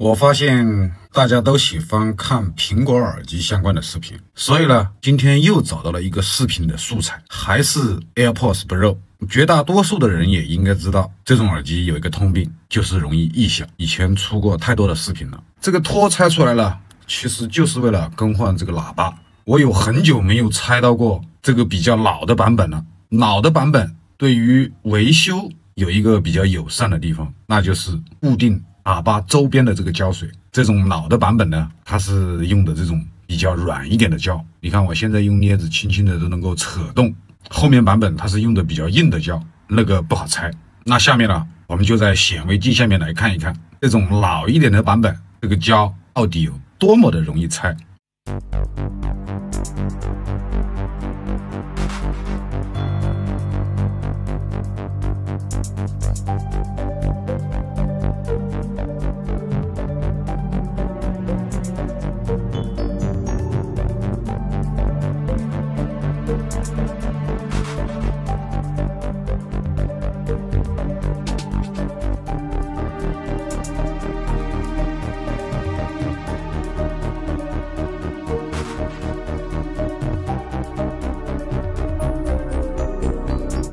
我发现大家都喜欢看苹果耳机相关的视频，所以呢，今天又找到了一个视频的素材，还是 AirPods Pro。绝大多数的人也应该知道，这种耳机有一个通病，就是容易异响。以前出过太多的视频了，这个托拆出来了，其实就是为了更换这个喇叭。我有很久没有拆到过这个比较老的版本了。老的版本对于维修有一个比较友善的地方，那就是固定喇叭周边的这个胶水。这种老的版本呢，它是用的这种比较软一点的胶。你看我现在用镊子轻轻的都能够扯动。后面版本它是用的比较硬的胶，那个不好拆。那下面呢，我们就在显微镜下面来看一看，这种老一点的版本，这个胶到底有多么的容易拆。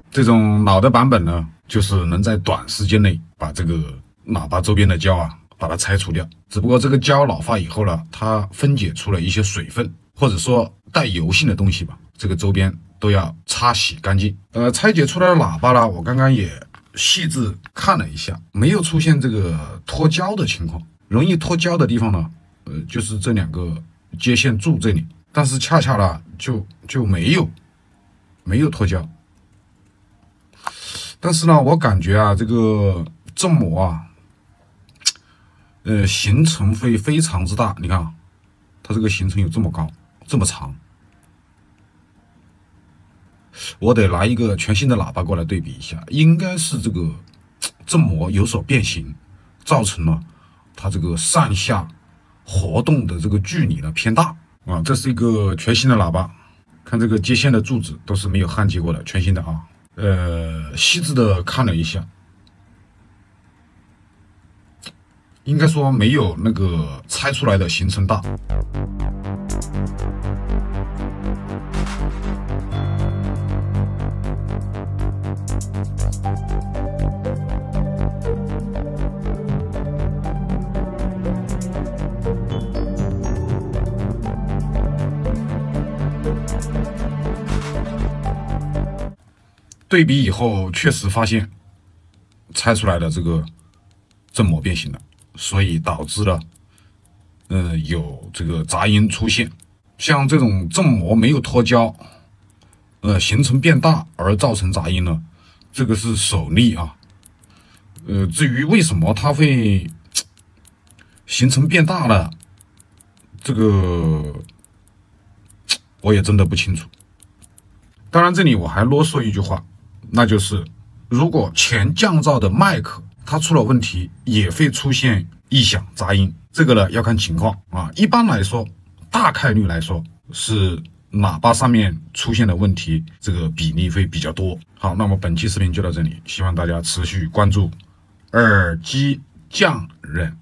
这种老的版本呢，就是能在短时间内把这个喇叭周边的胶把它拆除掉。只不过这个胶老化以后呢，它分解出了一些水分，或者说带油性的东西吧，这个周边都要擦洗干净。拆解出来的喇叭呢，我刚刚也细致看了一下，没有出现这个脱胶的情况。容易脱胶的地方呢，就是这两个接线柱这里，但是恰恰呢就没有脱胶。但是呢，我感觉这个振膜行程会非常之大。你看，它这个行程有这么高，这么长。我得拿一个全新的喇叭过来对比一下，应该是这个振膜有所变形，造成了它这个上下活动的这个距离呢偏大啊。这是一个全新的喇叭，看这个接线的柱子都是没有焊接过的，全新的啊。细致的看了一下，应该说没有那个拆出来的行程大。对比以后，确实发现拆出来的这个振膜变形了，所以导致了有这个杂音出现。像这种振膜没有脱胶，行程变大而造成杂音呢，这个是首例啊。至于为什么它会行程变大了，这个我也真的不清楚。当然，这里我还啰嗦一句话。那就是如果前降噪的麦克它出了问题，也会出现异响杂音，这个呢要看情况啊。一般来说，大概率来说是喇叭上面出现的问题，这个比例会比较多。好，那么本期视频就到这里，希望大家持续关注耳机匠人。